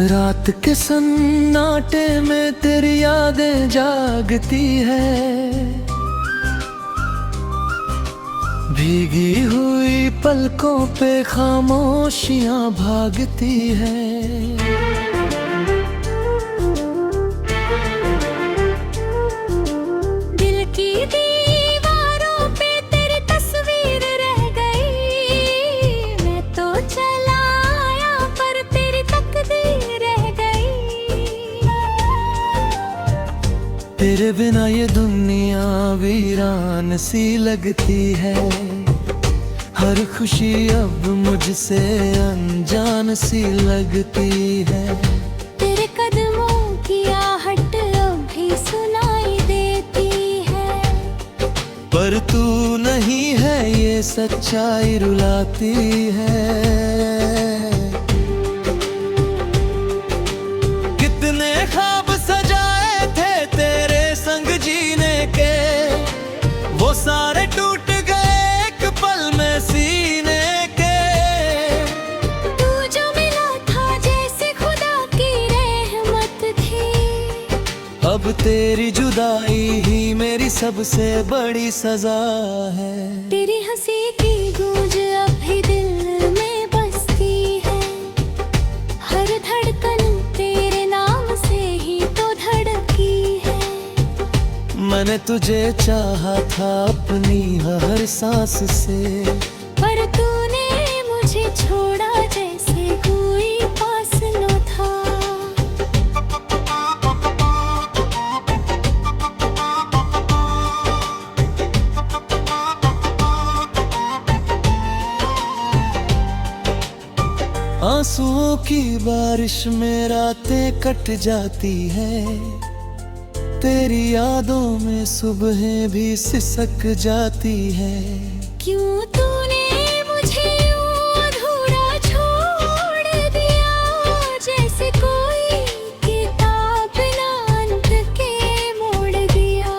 रात के सन्नाटे में तेरी यादें जागती है, भीगी हुई पलकों पे खामोशियां भागती है। दिल की दीवारों पे तेरी तस्वीर रह गई, मैं तो चला आया पर तेरी तकदीर रह गई। तेरे बिना ये दुनिया वीरान सी लगती है, हर खुशी अब मुझसे अनजान सी लगती है। तेरे कदमों की आहट अब भी सुनाई देती है, पर तू नहीं है ये सच्चाई रुलाती है। कितने ख्वाब सजाए थे तेरे संग जीने के, वो सारे टूट गए एक पल में सीने के। तू जो मिला था जैसे खुदा की रहमत थी, अब तेरी जुदाई ही मेरी सबसे बड़ी सजा है। तेरी हंसी की गूंज अब भी दिल में बसती है, हर धड़कन तेरे नाम से ही तो धड़की है। मैंने तुझे चाहा था अपनी हर सांस से, पर तूने मुझे छोड़ा जैसे कोई पास न था। आंसुओं की बारिश में रातें कट जाती है, तेरी यादों में सुबहें भी सिसक जाती है। क्यों तूने मुझे यूं अधूरा छोड़ दिया, जैसे कोई किताब बिना अंत के मोड़ दिया।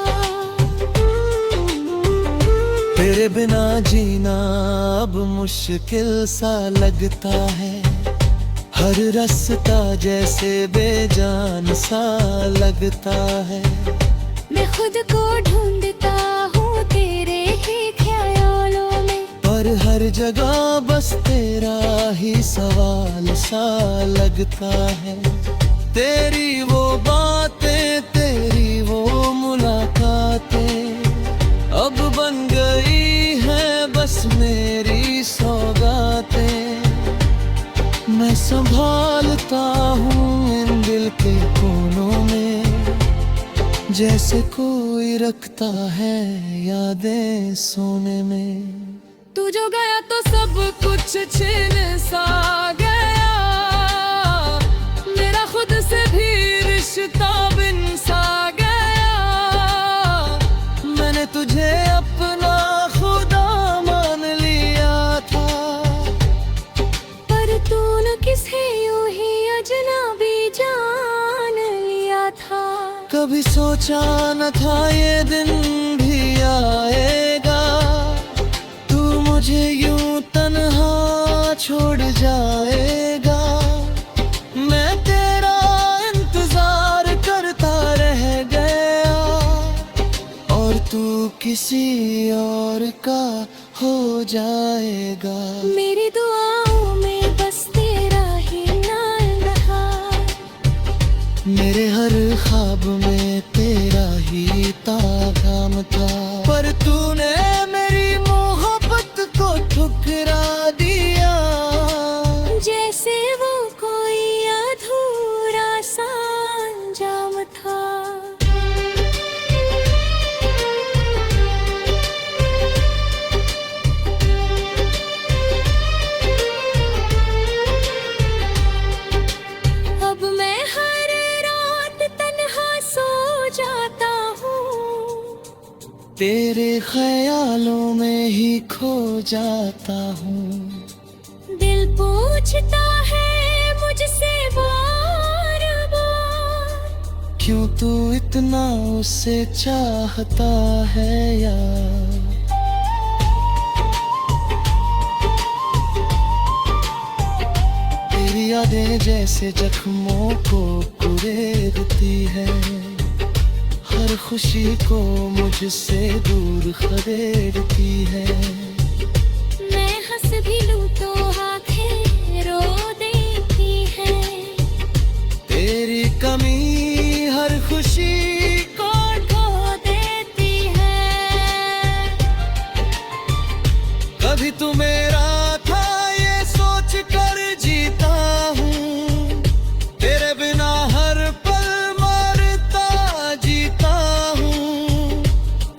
तेरे बिना जीना अब मुश्किल सा लगता है, हर रास्ता जैसे बेजान सा लगता है। मैं खुद को ढूंढता हूँ तेरे ही ख्यालों में, पर हर जगह बस तेरा ही सवाल सा लगता है। तेरी वो बातें, तेरी वो मुलाकातें अब बन गई हैं बस मेरी सौगातें। मैं संभालता हूँ इन दिल के कोनों में, जैसे कोई रखता है यादें सोने में। तू जो गया तो सब कुछ छिन सा गया, मेरा खुद से भी रिश्ता बिन सा गया। मैंने तुझे अपना खुदा मान लिया था, पर तूने किसे यूं ही अजनबी जान लिया था। कभी सोचा न था ये दिन भी आएगा, तू मुझे यूं तन्हा छोड़ जाएगा। मैं तेरा इंतजार करता रह गया, और तू किसी और का हो जाएगा। मेरी दुआओं में बस तेरा ही नाम रहा, मेरे हर ख्वाब में तेरा ही पैगाम था। पर तूने मेरी मोहब्बत को ठुकरा दिया, जैसे वो कोई अधूरा सा अंजाम था। अब मैं हर रात तन्हा सो जाता हूँ, तेरे ख्यालों में ही खो जाता हूँ। दिल पूछता है मुझसे बार बार, क्यों तू इतना उसे चाहता है यार। यादें जैसे जख्मों को कुरेदती है, हर खुशी को मुझसे दूर खदेड़ती है। मैं हंस भी लूं तो आंखें रो देती है, तेरी कमी हर खुशी को खो देती है। कभी तू मेरा था ये सोच कर जीता हूँ, तेरे बिना हर पल मरता जीता हूँ।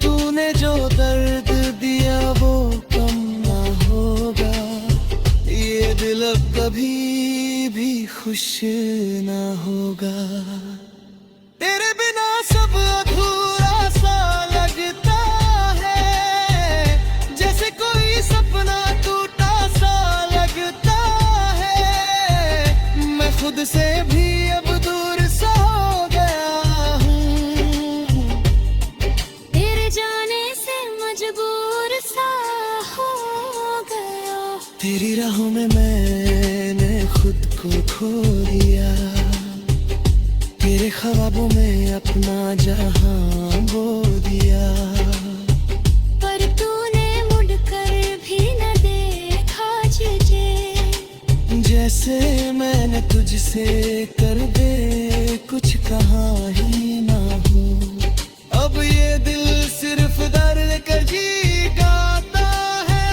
तूने जो दर्द दिया वो कम ना होगा, ये दिल अब कभी भी खुश ना होगा। तेरे बिना सब अधूरा सा लगता है, जैसे कोई सपना टूटा सा लगता है। मैं खुद से भी अब दूर सा हो गया हूँ, तेरे जाने से मजबूर सा हो गया। तेरी राहों में मैंने खुद को खो दिया, तेरे ख्वाबों में अपना जहां बो दिया। पर तूने मुड़कर भी न देखा तुझे, जैसे मैंने तुझसे कर दे कुछ कहा ही ना हो। अब ये दिल सिर्फ दर्द कर जी गाता है,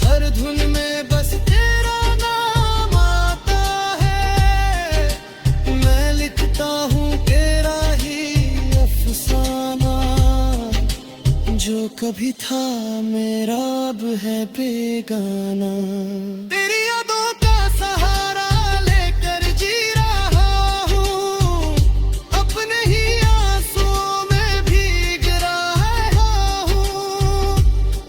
हर धुन में बस तेरा नाम आता है। मैं लिखता हूँ तेरा ही अफसाना, जो कभी था मेरा अब है बेगाना। तेरी यादों का सहारा लेकर जी रहा हूँ, अपने ही आंसुओं में भीग रहा हूँ।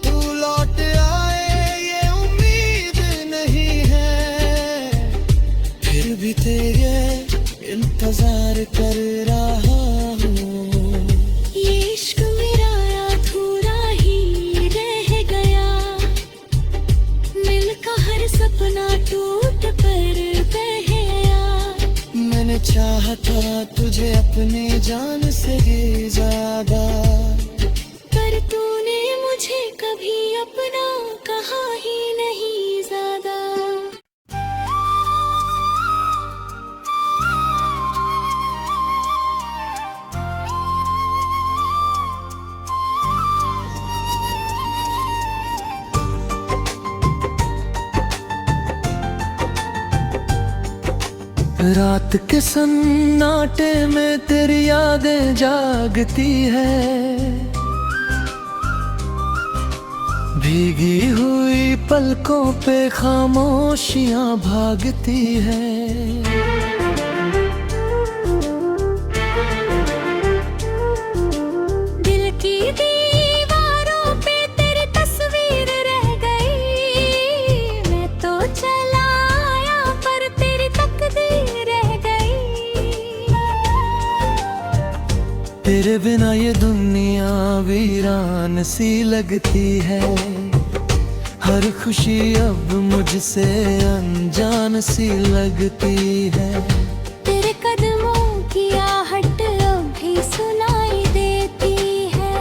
तू लौट आए ये उम्मीद नहीं है, फिर भी तेरे इंतजार कर रहा हूँ। ये इश्क मेरा अधूरा ही रह गया, मिलका हर सपना टूट कर बह गया। मैंने चाहा था तुझे अपनी जान से भी ज्यादा, पर तूने मुझे कभी अपना कहा ही नहीं ज्यादा। रात के सन्नाटे में तेरी यादें जागती है, भीगी हुई पलकों पे खामोशियां भागती है। दिल की दीवारों पे तेरी तस्वीर रह गई, मैं तो चला आया पर तेरी तकदीर रह गई। तेरे बिना ये दुनिया वीरान सी लगती है, हर खुशी अब मुझसे अनजान सी लगती है। तेरे कदमों की आहट अब भी सुनाई देती है,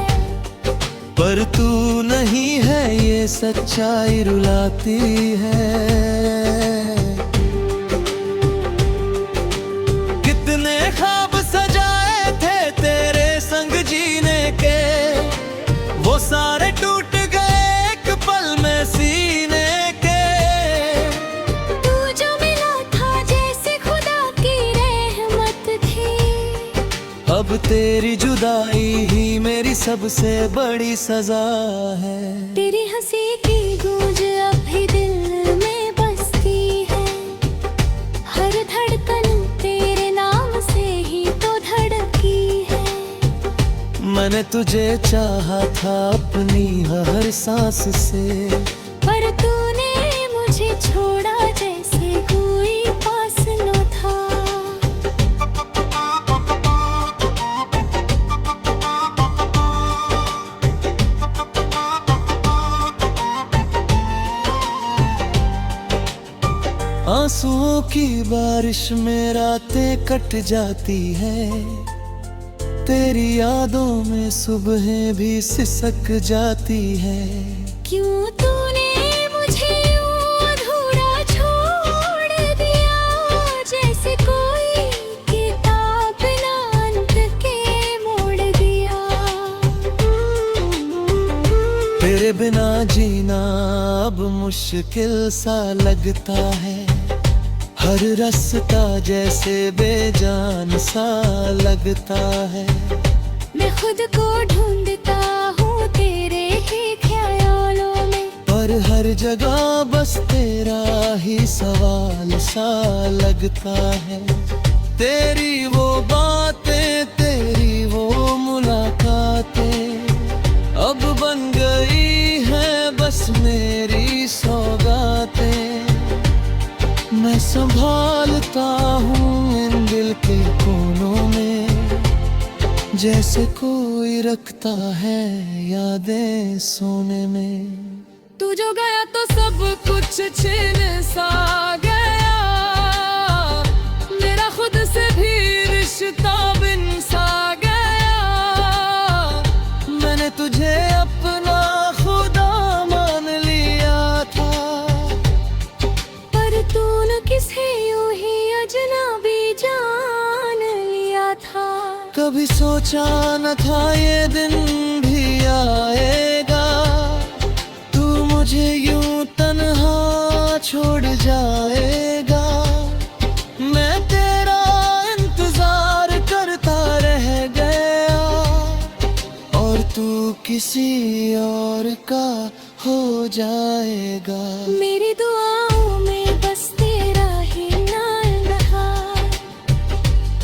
पर तू नहीं है ये सच्चाई रुलाती है। कितने ख्वाब सजाए थे तेरे संग जीने के, वो सारे टूट गए एक पल में सीने के। तू जो मिला था जैसे खुदा की रहमत थी, अब तेरी जुदाई ही मेरी सबसे बड़ी सजा है। तेरी हंसी की गूंज अब भी दिल में बसती है, हर धड़कन तेरे नाम से ही तो धड़की है। मैंने तुझे चाहा था अपनी हर सांस से, पर तूने मुझे छोड़ा जैसे कोई पास न था। आंसुओं की बारिश में रातें कट जाती है, तेरी यादों में सुबहें भी सिसक जाती है। क्यों तूने मुझे यूं अधूरा छोड़ दिया, जैसे कोई किताब बिना अंत के मोड़ दिया। तेरे बिना जीना अब मुश्किल सा लगता है, हर रास्ता जैसे बेजान सा लगता है। मैं खुद को ढूंढता हूँ तेरे ही ख्यालों में, पर हर जगह बस तेरा ही सवाल सा लगता है। तेरी वो बातें, तेरी वो मुलाकातें अब बन गई हैं बस मेरी सौगातें। मैं संभालता हूँ इन दिल के कोनों में, जैसे कोई रखता है यादें सोने में। तू जो गया तो सब कुछ छिन सा गया, मेरा खुद से भी रिश्ता बिन सा गया। मैंने तुझे अपना खुदा मान लिया था, पर तूने किसे यूं ही अजनबी जान लिया था। कभी सोचा न था ये दिन भी आएगा, तू मुझे यूं तन्हा छोड़ जाएगा। मैं तेरा इंतजार करता रह गया, और तू किसी और का हो जाएगा। मेरी दुआओं में बस तेरा ही नाम रहा,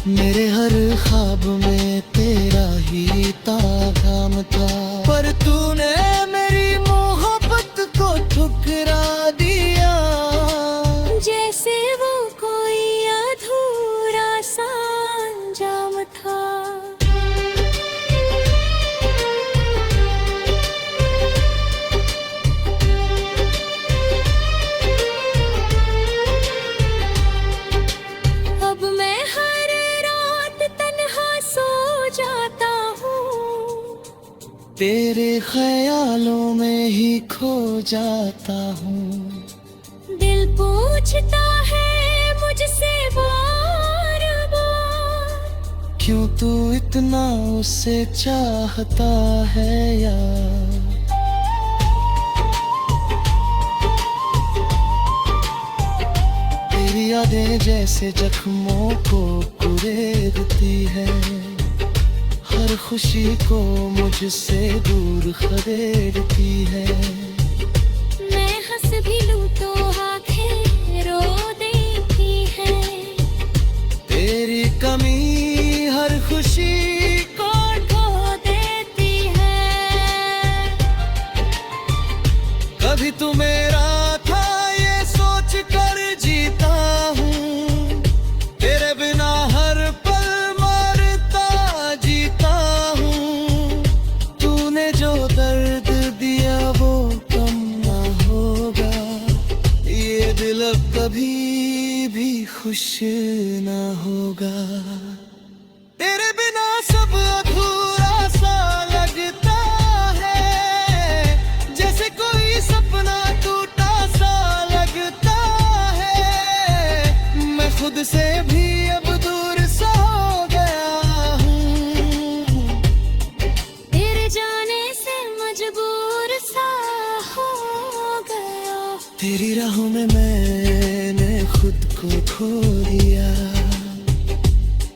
मेरे हर ख्वाब में तेरा ही तागाम था। पर तूने मेरी मोहब्बत को ठुकरा दिया, जैसे वो कोई अधूरा सा अंजाम था। अब मैं हर रात तन्हा सो जाता हूँ, तेरे ख्यालों में ही खो जाता हूँ। दिल पूछता है मुझसे बार बार, क्यों तू इतना उसे चाहता है यार। तेरी यादें जैसे जख्मों को कुरेदती है, हर खुशी को मुझसे दूर खदेड़ती है। मैं हंस भी लूं तो आंखें रो देती हैं। तेरी कमी हर खुशी को खो देती है। कभी तू मेरा था ये सोच कर जीता हूँ, तेरे बिना हर पल मरता जीता हूँ। तूने जो दर्द दिया वो कम ना होगा, ये दिल अब कभी भी खुश ना होगा। तेरे बिना सब अधूरा सा लगता है, जैसे कोई सपना टूटा सा लगता है। मैं खुद से भी अब दूर सा हो गया हूँ, तेरे जाने से मजबूर सा हो गया। तेरी राहों में मैंने खुद को खो दिया,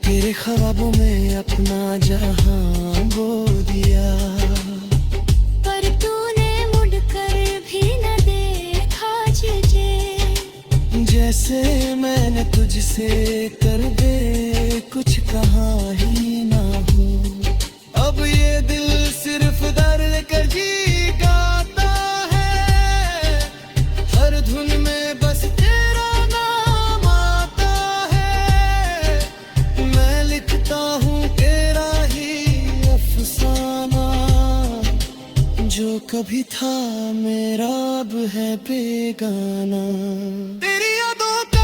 तेरे ख्वाबों में अपना जहां बो दिया। पर तूने मुड़कर भी न देखा मुझे, जैसे मैंने तुझसे कर दे कुछ कहा ही ना हो। अब ये दिल सिर्फ दर्द कर जी गाता है, हर धुन में बस तेरा नाम आता है। मैं लिखता हूँ तेरा ही अफसाना, जो कभी था मेरा अब है बेगाना। तेरी यादों का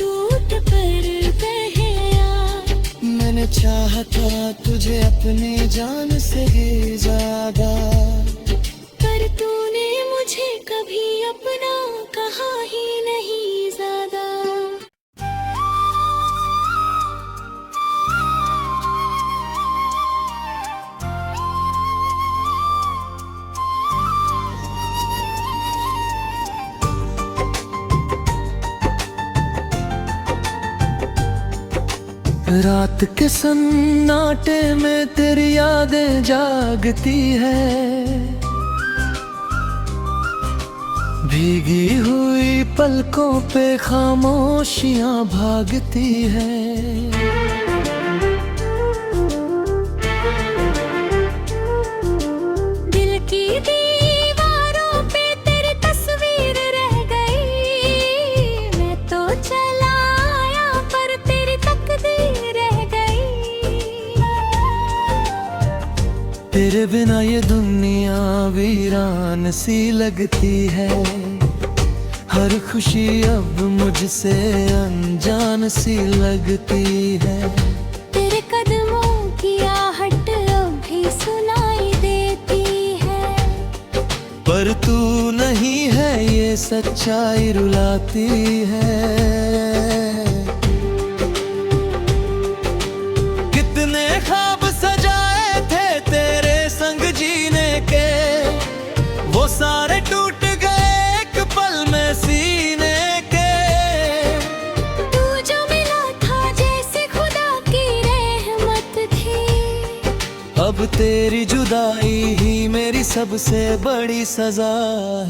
टूट पर बहया। मैंने चाहा था तुझे अपने जान से ज्यादा, पर तूने मुझे कभी अपना कहा ही नहीं ज्यादा। रात के सन्नाटे में तेरी यादें जागती है, भीगी हुई पलकों पे खामोशियां भागती है। दिल की दीवारों पे तेरी तस्वीर रह गई। मैं तो चला आया पर तेरी तकदीर रह गई। तेरे बिना ये दुनिया वीरान सी लगती है, हर खुशी अब मुझसे अनजान सी लगती है। तेरे कदमों की आहट अब भी सुनाई देती है, पर तू नहीं है ये सच्चाई रुलाती है। कितने ख्वाब सजाए थे तेरे संग जीने के, वो सारे टूट गए एक पल में सीने के। तू जो मिला था जैसे खुदा की रहमत थी, अब तेरी जुदाई ही मेरी सबसे बड़ी सजा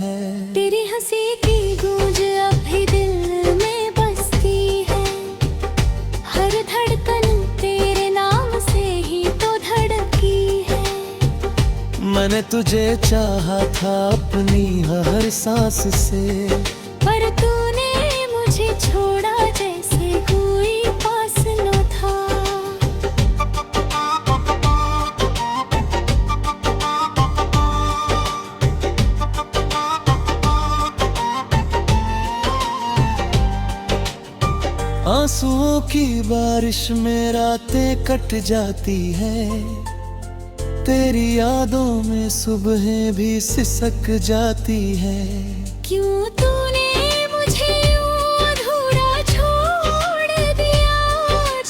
है। तेरी हंसी की गूंज अब भी दिल में बसती है, हर धड़कन तेरे नाम से ही तो धड़की है। मैंने तुझे चाहा था अपनी हर सांस से, पर तूने मुझे छोड़ा जैसे कोई पास न था। आंसुओं की बारिश में रातें कट जाती है, तेरी यादों में सुबहें भी सिसक जाती है। क्यों तूने मुझे यूं अधूरा छोड़ दिया,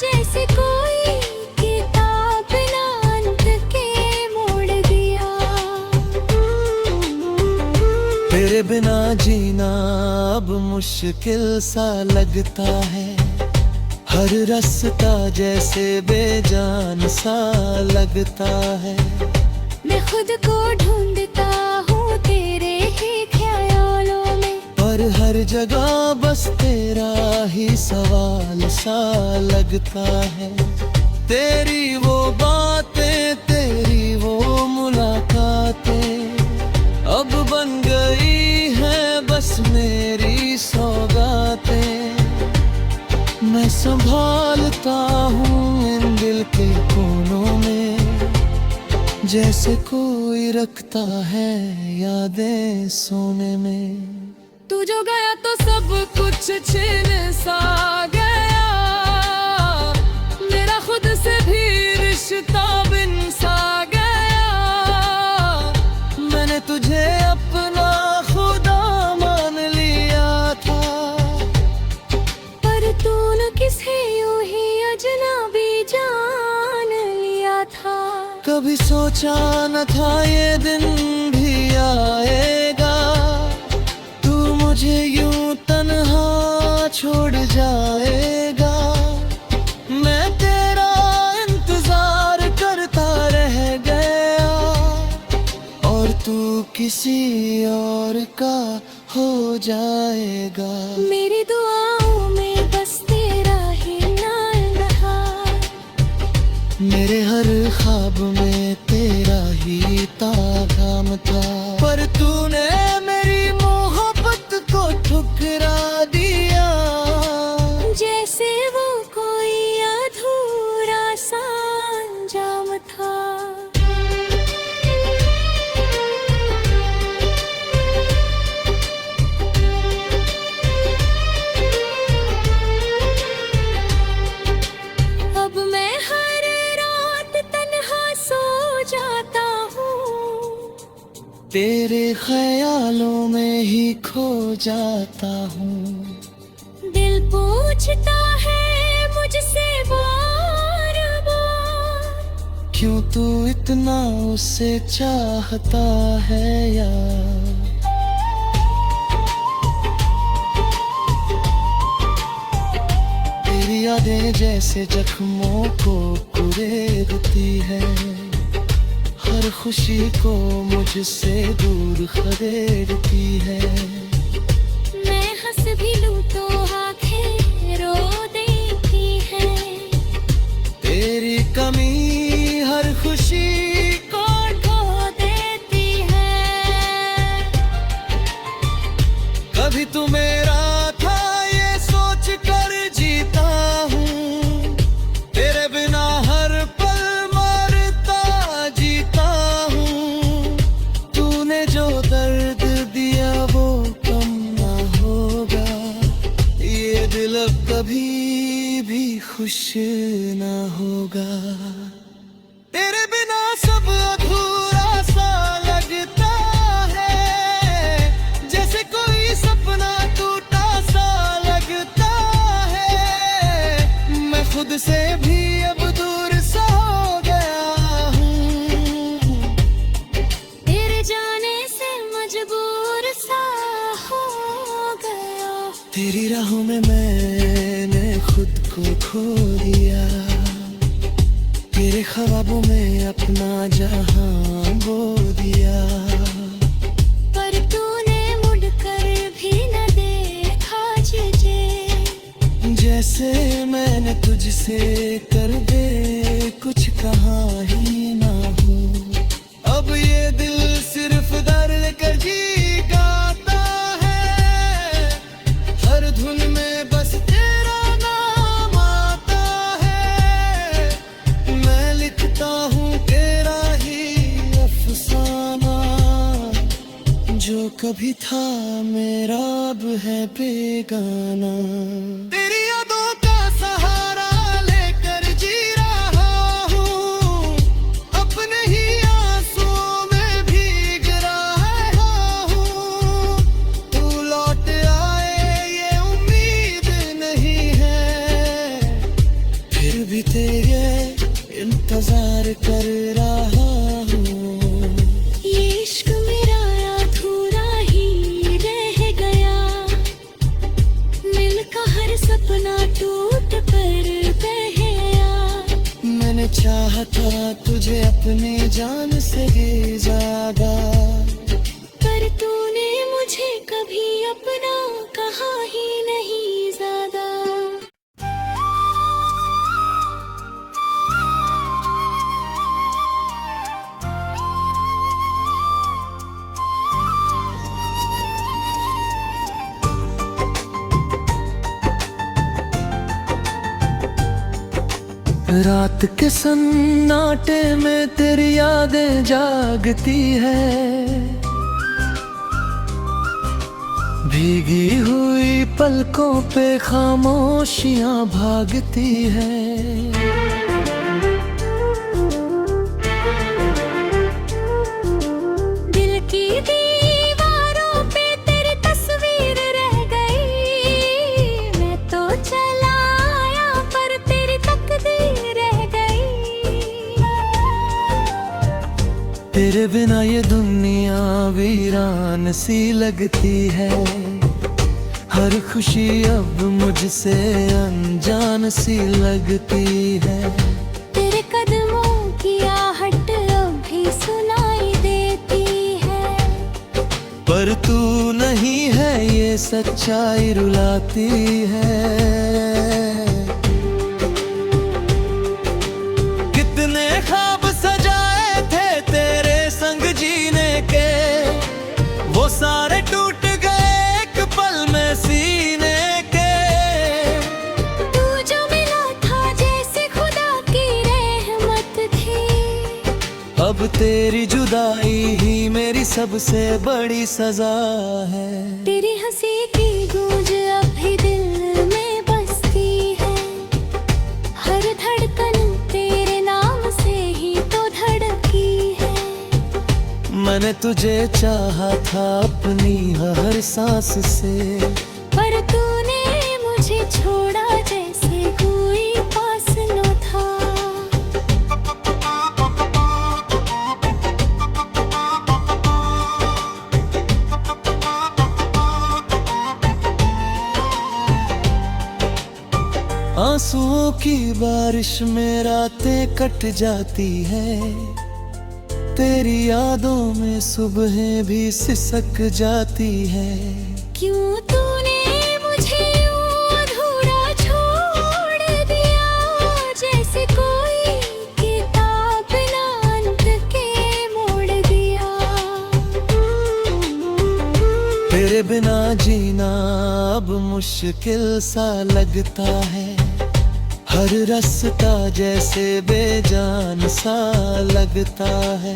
जैसे कोई किताब ना अंत के मोड़ दिया। तेरे बिना जीना अब मुश्किल सा लगता है, हर रास्ता जैसे बेजान सा लगता है। मैं खुद को ढूंढता हूँ तेरे ही ख्यालों में, पर हर जगह बस तेरा ही सवाल सा लगता है। तेरी वो बातें, तेरी वो मुलाकातें अब बन गई हैं बस मेरी सौगातें। मैं संभालता हूँ इन दिल के कोनों में, जैसे कोई रखता है यादें सोने में। तू जो गया तो सब कुछ छिन सा गया, मेरा खुद से भी रिश्ता बिन सा गया। मैंने तुझे अपना खुदा मान लिया था, पर तूने किसे यूं ही अजनबी जान लिया था। कभी सोचा न था ये दिन भी आएगा, तू मुझे यूं तन्हा छोड़ जाएगा। मैं तेरा इंतजार करता रह गया, और तू किसी और का हो जाएगा। मेरी दुआओं में बस तेरा ही नाम रहा, मेरे हर ख्वाब में तेरा ही तागाम था। पर तूने मेरी मोहब्बत को ठुकरा दिया, जैसे वो कोई अधूरा सा अंजाम था। ख्यालों में ही खो जाता हूँ। दिल पूछता है मुझसे बार बार, क्यों तू इतना उसे चाहता है यार। तेरी यादें जैसे जख्मों को कुरेदती है, हर खुशी को मुझसे दूर खदेड़ती है। मैं हंस भी लूं तो आंखें रो देती है। तेरी कमी हर खुशी को खो देती है। कभी तू मेरा था ये सोच कर जीता हूँ, तेरे बिना हर पल मरता जीता हूँ। तूने जो दर्द दिया वो कम ना होगा, ये दिल अब कभी भी खुश ना होगा। तेरे बिना सब अधूरा सा लगता है, जैसे कोई सपना टूटा सा लगता है। मैं खुद से भी अब दूर सा हो गया हूँ, तेरे जाने से मजबूर सा हो गया। तेरी राहों में मैंने खुद को खो दिया, तेरे ख्वाबों में अपना जहां बो दिया। पर तूने मुड़कर भी न देखा तुझे, जैसे मैंने तुझसे कर दे कुछ कहा ही ना हो। अब ये दिल सिर्फ दर्द कर जी गाता है, हर धुन में बस तेरा नाम आता है। मैं लिखता हूँ तेरा ही अफसाना, जो कभी था मेरा अब है बेगाना। तेरी यादों का सहारा लेकर जी रहा हूँ, अपने ही आंसुओं में भीग रहा हूँ। तू लौट आए ये उम्मीद नहीं है, फिर भी तेरे इंतजार कर रहा हूँ। ये इश्क मेरा अधूरा ही रह गया, मिलका हर सपना टूट कर बह गया। मैंने चाहा था तुझे अपनी जान से भी ज्यादा, पर तूने मुझे कभी अपना कहा ही नहीं ज्यादा। रात के सन्नाटे में तेरी यादें जागती है, भीगी हुई पलकों पे खामोशियां भागती है। दिल की दीवारों पे तेरी तस्वीर रह गई, मैं तो चला आया पर तेरी तकदीर रह गई। तेरे बिना ये दुनिया वीरान सी लगती है, हर खुशी अब मुझसे अनजान सी लगती है। तेरे कदमों की आहट अब भी सुनाई देती है, पर तू नहीं है ये सच्चाई रुलाती है। कितने ख्वाब सजाए थे तेरे संग जीने के, वो सारे टूट गए एक पल में सीने के। तू जो मिला था जैसे खुदा की रहमत थी, अब तेरी जुदाई ही मेरी सबसे बड़ी सजा है। तेरी हंसी की गूंज अब भी दिल में बसती है, हर धड़कन तेरे नाम से ही तो धड़की है। मैं मैंने तुझे चाहा था अपनी हर सांस से, पर तूने मुझे छोड़ा जैसे कोई पास न था। आंसुओं की बारिश में रातें कट जाती है, तेरी यादों में सुबहें भी सिसक जाती है। क्यों तूने मुझे यूं अधूरा छोड़ दिया, जैसे कोई किताब बिना अंत के मोड़ दिया। तेरे बिना जीना अब मुश्किल सा लगता है, हर रास्ता जैसे बेजान सा लगता है।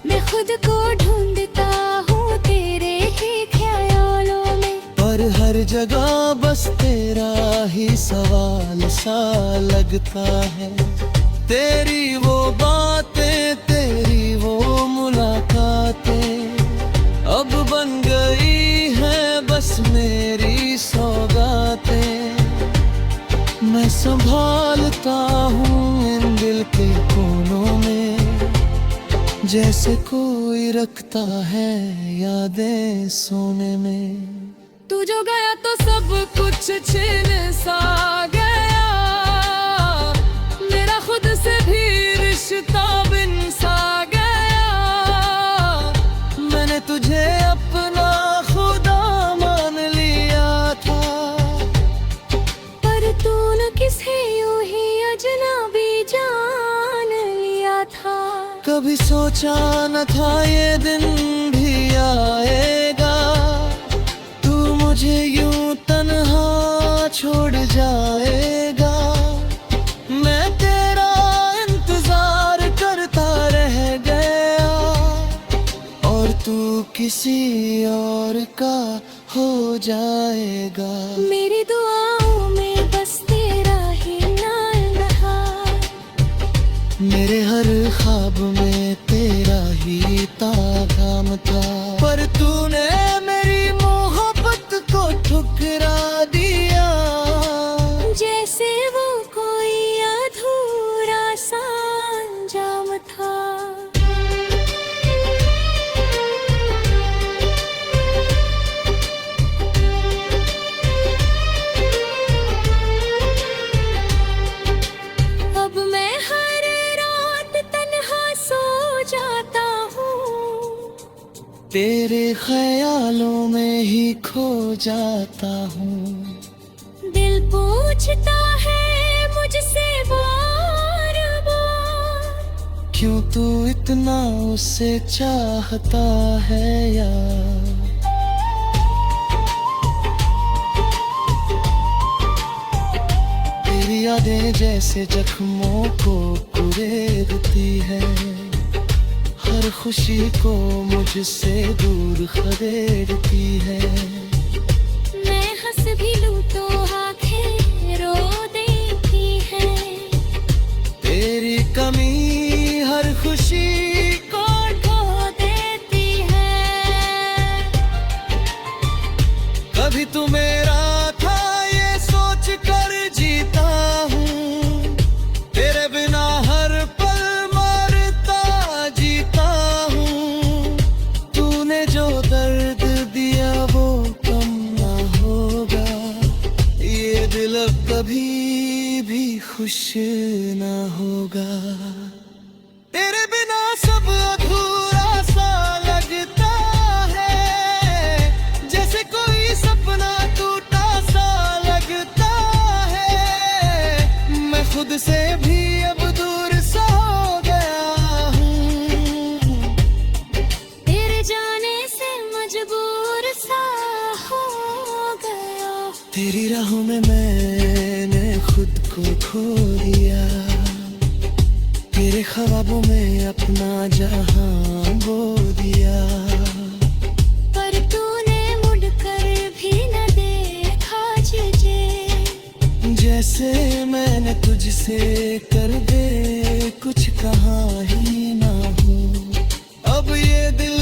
मैं खुद को ढूंढता हूँ तेरे ही ख्यालों में, पर हर जगह बस तेरा ही सवाल सा लगता है। तेरी वो बातें, तेरी वो मुलाकातें अब बन गई हैं बस मेरी सौगातें। मैं संभालता हूँ इन दिल के कोनों में, जैसे कोई रखता है यादें सोने में। तू जो गया तो सब कुछ छिन सा गया, मेरा खुद से भी रिश्ता बिन सा गया। मैंने तुझे अपना खुदा मान लिया था, पर तूने किसे यूं ही अजनबी जान लिया था। कभी सोचा न था ये दिन भी आएगा, तू मुझे यूं तन्हा छोड़ जाएगा। मैं तेरा इंतजार करता रह गया, और तू किसी और का हो जाएगा। मेरी दुआओं में बस तेरा ही नाम रहा, मेरे हर ख्वाब में तेरा ही तागाम था। पर तूने मेरी मोहब्बत को ठुकरा दिया, जैसे वो कोई अधूरा सा अंजाम था। अब मैं हर रात तन्हा सो जाता हूँ, तेरे ख्यालों में ही खो जाता हूँ। दिल पूछता है मुझसे बार बार, क्यों तू इतना उसे चाहता है यार। तेरी यादें जैसे जख्मों को कुरेदती है, हर खुशी को मुझसे दूर खदेड़ती है। मैं हंस भी लूं तो आंखें रो देती हैं। तेरी कमी हर खुशी को खो देती है। कभी तू मेरा था ये सोच कर जीता हूँ, तेरे बिना हर पल मरता जीता हूँ। तूने जो दर्द दिया वो कम ना होगा, ये दिल अब कभी भी खुश ना होगा। तेरे बिना सब अधूरा सा लगता है, जैसे कोई सपना टूटा सा लगता है। मैं खुद से भी अब दूर सा हो गया हूँ, तेरे जाने से मजबूर सा हो गया। तेरी राहों में मैंने खुद को खो दिया, तेरे ख्वाबों में अपना जहां बो दिया। पर तूने मुड़कर भी न देखा तुझे, जैसे मैंने तुझसे कर दे कुछ कहा ही ना हो। अब ये दिल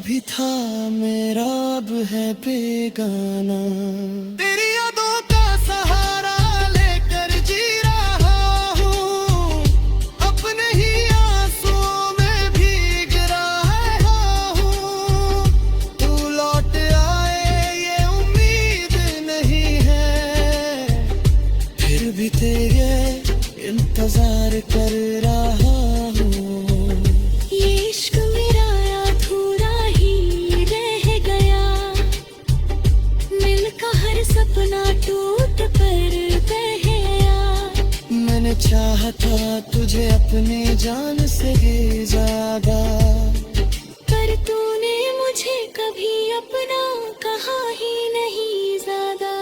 भी था मेरा अब है बेगाना। तेरी यादों का सहारा लेकर जी रहा हूँ, अपने ही आंसुओं में भीग रहा हूँ। तू लौट आए ये उम्मीद नहीं है, फिर भी तेरे इंतजार कर रहा हूँ। ये इश्क मेरा अधूरा ही रह गया, मिलका हर सपना टूट कर बह गया। मैंने चाहा था तुझे अपनी जान से भी ज्यादा, पर तूने मुझे कभी अपना कहा ही नहीं ज्यादा।